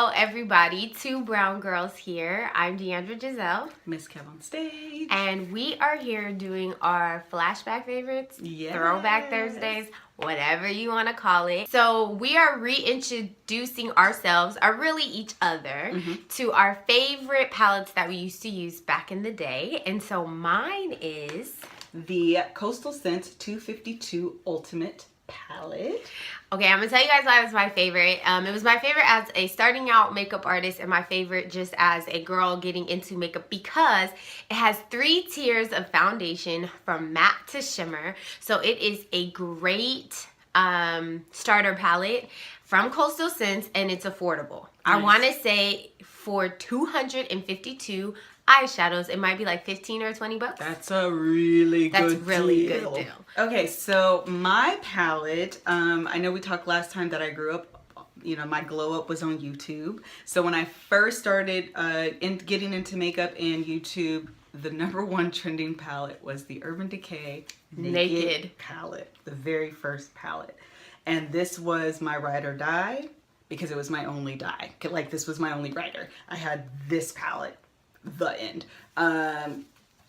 Hello, everybody. Two brown girls here. I'm Deandra Giselle. Miss Kev on stage. And we are here doing our flashback favorites, throwback Thursdays, whatever you want to call it. So we are reintroducing ourselves, or really each other, to our favorite palettes that we used to use back in the day. And so mine is the Coastal Scent 252 Ultimate palette. Okay, I'm gonna tell you guys why it was my favorite. It was my favorite as a starting out makeup artist and my favorite just as a girl getting into makeup because it has 3 tiers of foundation from matte to shimmer. So it is a great starter palette from Coastal Scents and it's affordable. Nice. I want to say for 252 eyeshadows, it might be like 15 or 20 bucks. That's a really good deal. Okay, so my palette, I know we talked last time that I grew up, you know, my glow up was on YouTube. So when I first started getting into makeup and YouTube, the #1 trending palette was the Urban Decay Naked palette, the very first palette. And this was my ride or die because it was my only die. Like, this was my only rider. I had this palette. The end.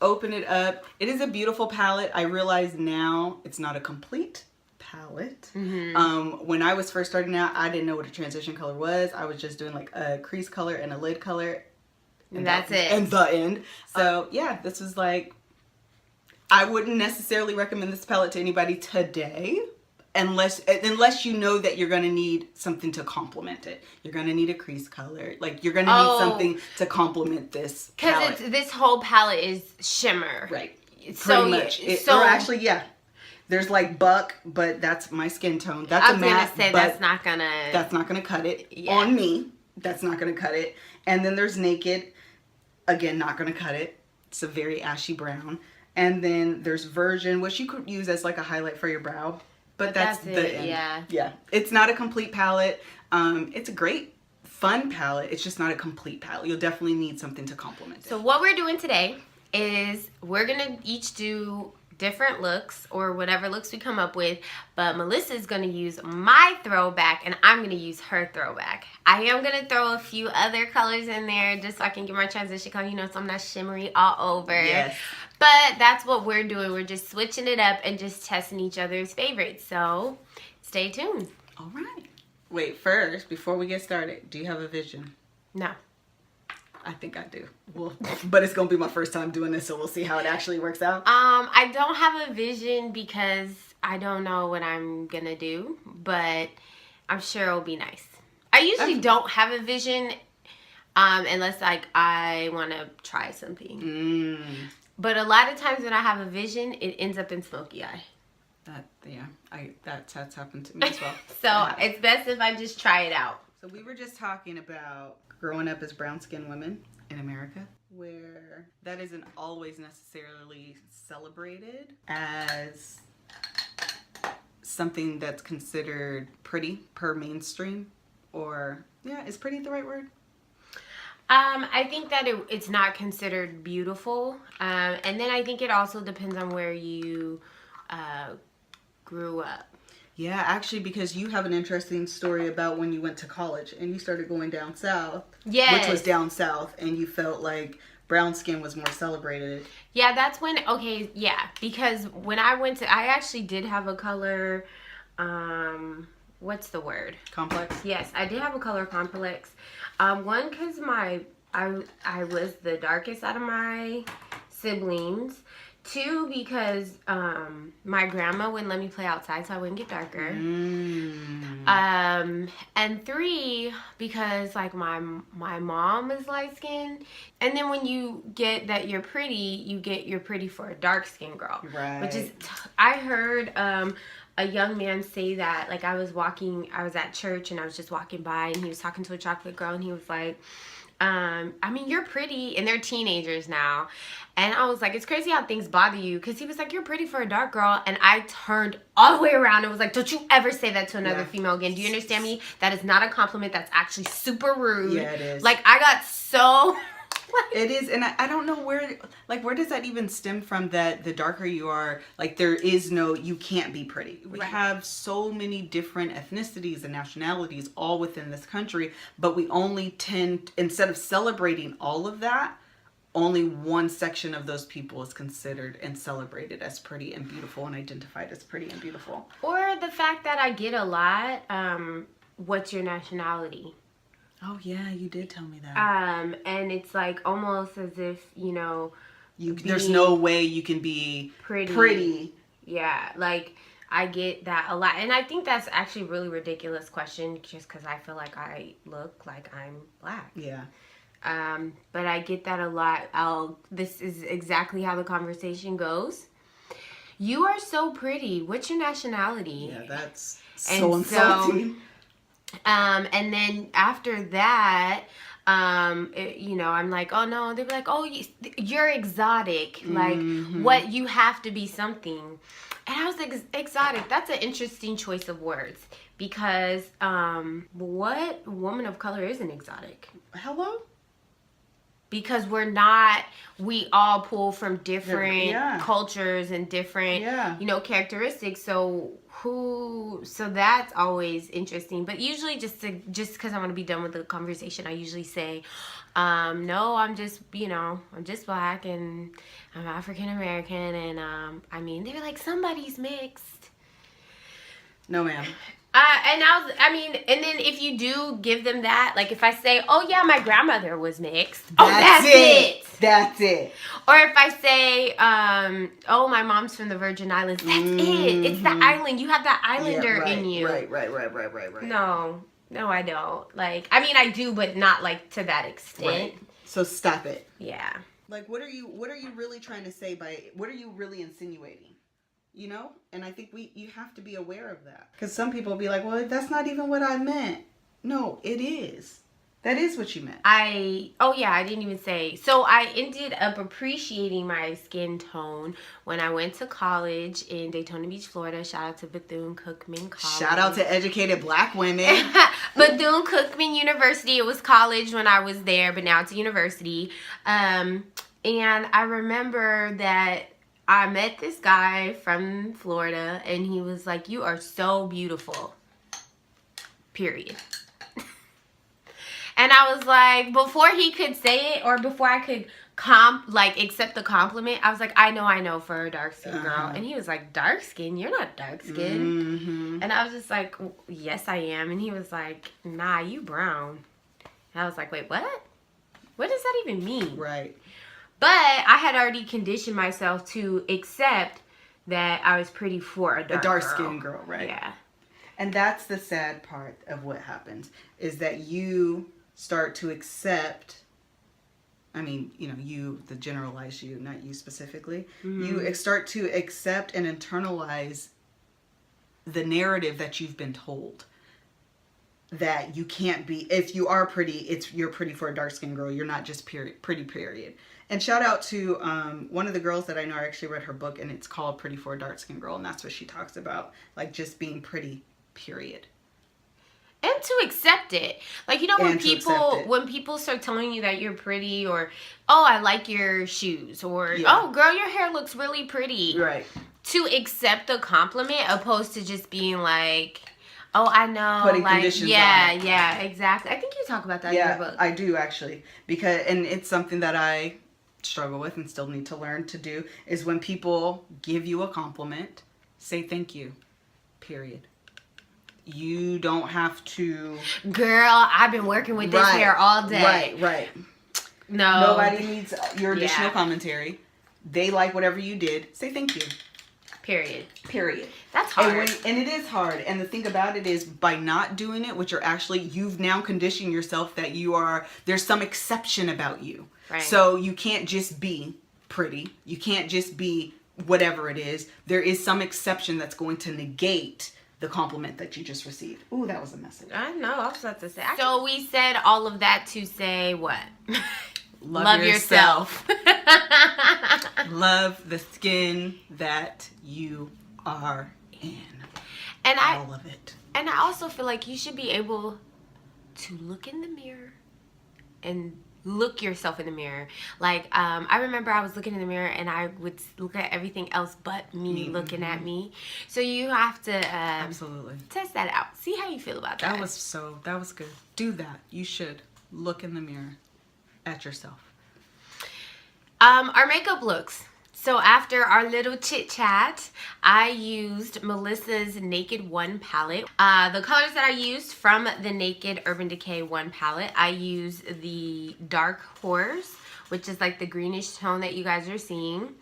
Open it up. It is a beautiful palette. I realize now it's not a complete palette. When I was first starting out, I didn't know what a transition color was. I was just doing like a crease color and a lid color. And that's it. And the end. So yeah, this was like, I wouldn't necessarily recommend this palette to anybody today. Unless you know that you're going to need something to complement it. You're going to need a crease color. Like, you're going to need something to complement this palette. Because this whole palette is shimmer. Right. So, pretty much. Or actually, yeah. There's like buck, but that's my skin tone. That's a matte. I was going to say that's not going to cut it on me. That's not going to cut it. And then there's Naked. Again, not going to cut it. It's a very ashy brown. And then there's Version, which you could use as like a highlight for your brow. But that's the end. Yeah. It's not a complete palette. It's a great, fun palette. It's just not a complete palette. You'll definitely need something to complement it. So what we're doing today is we're going to each do different looks or whatever looks we come up with. But Melissa's going to use my throwback and I'm going to use her throwback. I am going to throw a few other colors in there just so I can get my transition color, you know, so I'm not shimmery all over. Yes. But that's what we're doing. We're just switching it up and just testing each other's favorites. So stay tuned. All right. Wait, first, before we get started, do you have a vision? No. I think I do. Well, but it's going to be my first time doing this, so we'll see how it actually works out. I don't have a vision because I don't know what I'm going to do, but I'm sure it'll be nice. I usually don't have a vision unless like I want to try something. But a lot of times when I have a vision, it ends up in smoky eye. That's happened to me as well. So it's best if I just try it out. So we were just talking about growing up as brown-skinned women in America, where that isn't always necessarily celebrated as something that's considered pretty per mainstream. Or, yeah, is pretty the right word? I think that it's not considered beautiful. And then I think it also depends on where you grew up. Yeah, actually, because you have an interesting story about when you went to college and you started going down south. Yes. Which was down south, and you felt like brown skin was more celebrated. Yeah, that's when, because when I went to, I actually did have a color, what's the word? Complex? Yes, I did have a color complex. One, because I was the darkest out of my siblings. 2, because my grandma wouldn't let me play outside, so I wouldn't get darker. And 3, because like my mom is light skinned. And then when you get that you're pretty, you're pretty for a dark skinned girl. Right. Which is, I heard a young man say that, like I was at church and I was just walking by and he was talking to a chocolate girl and he was like, I mean, you're pretty, and they're teenagers now. And I was like, it's crazy how things bother you. Because he was like, you're pretty for a dark girl. And I turned all the way around and was like, don't you ever say that to another female again. Do you understand me? That is not a compliment. That's actually super rude. Yeah, it is. Like, I got so It is, and I don't know where does that even stem from, that the darker you are, like, there is no, you can't be pretty. We have so many different ethnicities and nationalities all within this country, but we only tend, instead of celebrating all of that, only one section of those people is considered and celebrated as pretty and beautiful and identified as pretty and beautiful. Or the fact that I get a lot, what's your nationality? Oh yeah, you did tell me that. And it's like almost as if, you know, there's no way you can be pretty. Yeah, like I get that a lot. And I think that's actually a really ridiculous question, just because I feel like I look like I'm black. Yeah. But I get that a lot. This is exactly how the conversation goes. You are so pretty. What's your nationality? Yeah, that's so insulting. And then after that, you know, I'm like, oh no, they'd be like, oh, you're exotic. Like, what, you have to be something. And I was like, exotic, that's an interesting choice of words. Because, what woman of color isn't exotic? Hello? Because we all pull from different cultures and different, you know, characteristics. So that's always interesting. But usually just because I want to be done with the conversation, I usually say, no, I'm just, you know, I'm just black and I'm African American. And, I mean, they're like, somebody's mixed. No, ma'am. And and then if you do give them that, like if I say, oh yeah, my grandmother was mixed. That's it. That's it. Or if I say, oh, my mom's from the Virgin Islands. That's it. It's the island. You have that islander in you. Right. No, I don't. Like, I mean, I do, but not like to that extent. Right. So stop it. Yeah. Like, what are you really trying to say what are you really insinuating? You know? And I think you have to be aware of that. Because some people will be like, well, that's not even what I meant. No, it is. That is what you meant. I didn't even say. So I ended up appreciating my skin tone when I went to college in Daytona Beach, Florida. Shout out to Bethune-Cookman College. Shout out to educated black women. Bethune-Cookman University. It was college when I was there, but now it's a university. And I remember that I met this guy from Florida, and he was like, you are so beautiful. Period. And I was like, before he could say it, or before I could accept the compliment, I was like, I know for a dark skinned girl. And he was like, dark skin? You're not dark skin. And I was just like, yes, I am. And he was like, nah, you brown. And I was like, wait, what? What does that even mean? Right. But I had already conditioned myself to accept that I was pretty for a dark-skinned girl, right? Yeah. And that's the sad part of what happens, is that you start to accept, I mean, you know, the generalized you, not you specifically. You start to accept and internalize the narrative that you've been told. That you can't be, if you are pretty, you're pretty for a dark-skinned girl. You're not just pretty, period. And shout out to one of the girls that I know. I actually read her book, and it's called Pretty for a Dark-Skinned Girl, and that's what she talks about. Like, just being pretty, period. And to accept it. Like, you know, when people start telling you that you're pretty, or, oh, I like your shoes, or, oh, girl, your hair looks really pretty. Right. To accept the compliment, opposed to just being like, oh, I know. Putting conditions on it. Yeah, exactly. I think you talk about that in your book. I do, actually. And it's something that I struggle with and still need to learn to do, is when people give you a compliment, say thank you. Period. You don't have to... Girl, I've been working with this hair all day. Right. No. Nobody needs your additional commentary. They like whatever you did. Say thank you. Period. That's hard. And it is hard. And the thing about it is, by not doing it, you've now conditioned yourself that there's some exception about you. Right. So you can't just be pretty. You can't just be whatever it is. There is some exception that's going to negate the compliment that you just received. Ooh, that was a message. I know. I was about to say. So we said all of that to say what? Love yourself. Love the skin that you are in. And all of it. And I also feel like you should be able to look in the mirror and look yourself in the mirror. Like, I remember I was looking in the mirror and I would look at everything else but me looking at me. So you have to absolutely test that out. See how you feel about that. That was good. Do that. You should look in the mirror at yourself. Our makeup looks. So after our little chit chat, I used Melissa's Naked 1 palette. The colors that I used from the Naked Urban Decay 1 palette, I used the Dark Horse, which is like the greenish tone that you guys are seeing.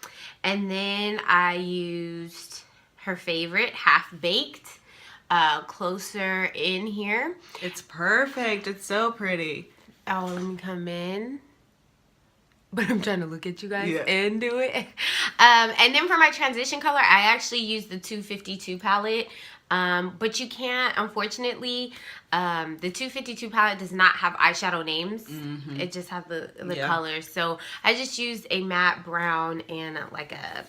And then I used her favorite, Half Baked, closer in here. It's perfect. It's so pretty. Oh, let me come in. But I'm trying to look at you guys and do it. And then for my transition color, I actually used the 252 palette. But you can't, unfortunately, the 252 palette does not have eyeshadow names. It just has the colors. So I just used a matte brown and like a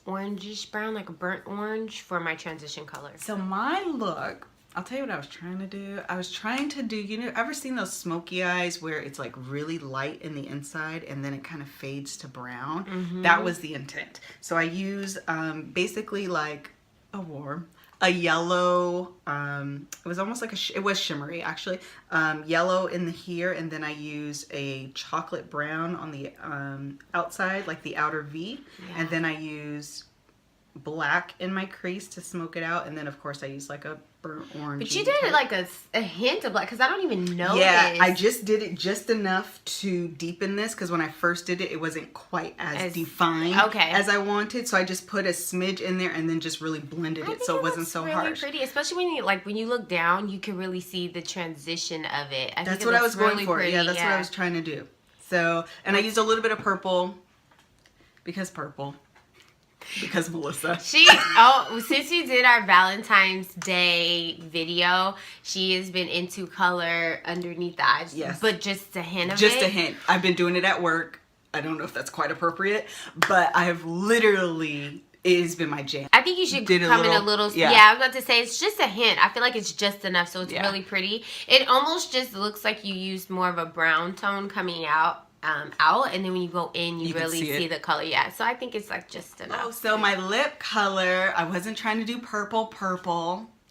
orangish brown, like a burnt orange for my transition color. So my look, I'll tell you what I was trying to do. I was trying to do, you know, ever seen those smoky eyes where it's like really light in the inside and then it kind of fades to brown? That was the intent. So I use basically like a yellow, it was almost like it was shimmery actually, yellow in the here, and then I used a chocolate brown on the outside, like the outer V, and then I used black in my crease to smoke it out, and then of course I use like a burnt orange. But you did it like a hint of black, because I don't even know this. I just did it just enough to deepen this, because when I first did it, it wasn't quite as defined as I wanted, so I just put a smidge in there and then just really blended it so it wasn't so harsh. Pretty, especially when you look down, you can really see the transition of it. That's what I was going for. Yeah, that's what I was trying to do. So, and I used a little bit of purple, because Melissa. Since we did our Valentine's Day video, she has been into color underneath the eyes. Yes. But just a hint of it. Just a hint. I've been doing it at work. I don't know if that's quite appropriate, but I have literally, it has been my jam. I think you should come in a little, I was about to say, it's just a hint. I feel like it's just enough, so it's really pretty. It almost just looks like you used more of a brown tone coming out, and then when you go in, you really see the color. So I think it's like just enough. So my lip color, I wasn't trying to do purple.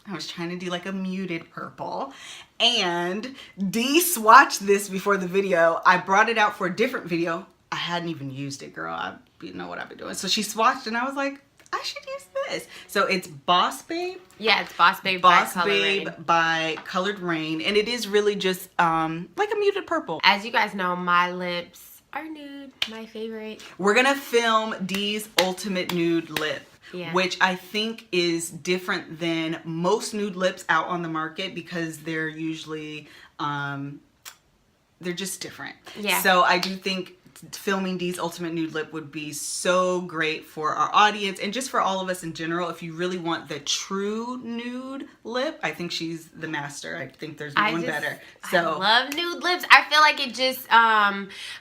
I was trying to do like a muted purple. And Dee swatched this before the video. I brought it out for a different video. I hadn't even used it, girl. You know what I've been doing. So she swatched and I was like, I should use this. So it's Boss Babe. Yeah, it's Boss Babe by Colored Rain. And it is really just like a muted purple. As you guys know, my lips are nude. My favorite. We're going to film Dee's Ultimate Nude Lip. Which I think is different than most nude lips out on the market, because they're usually, they're just different. So I do think filming Dee's Ultimate Nude Lip would be so great for our audience and just for all of us in general. If you really want the true nude lip, I think she's the master. I think there's no one better. So I love nude lips. I feel like it just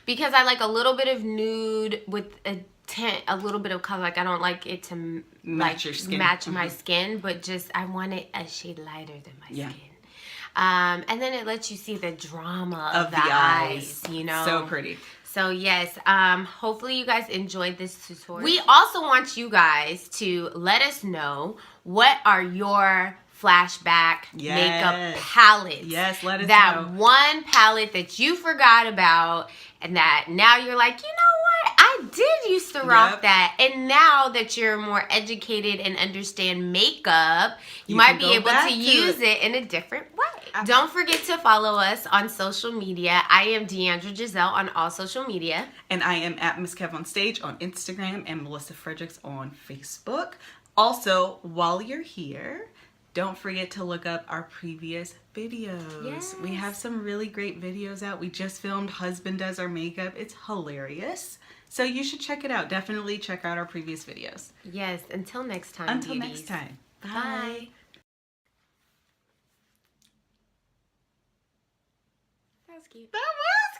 because I like a little bit of nude with a tint, a little bit of color. Like I don't like it to match your skin, match my skin, but just I want it a shade lighter than my skin. And then it lets you see the drama of the eyes, you know. So pretty. So yes, hopefully you guys enjoyed this tutorial. We also want you guys to let us know what are your flashback makeup palettes. Yes, let us know. That one palette that you forgot about and that now you're like, you know what? I did used to rock that. And now that you're more educated and understand makeup, you might be able to use it in a different way. Don't forget to follow us on social media. I am Deandra Giselle on all social media. And I am at Miss Kev on Stage on Instagram and Melissa Fredericks on Facebook. Also, while you're here, don't forget to look up our previous videos. We have some really great videos out. We just filmed Husband Does Our Makeup. It's hilarious. So you should check it out. Definitely check out our previous videos. Yes, until next time. Until next time. Bye. That was cute. That was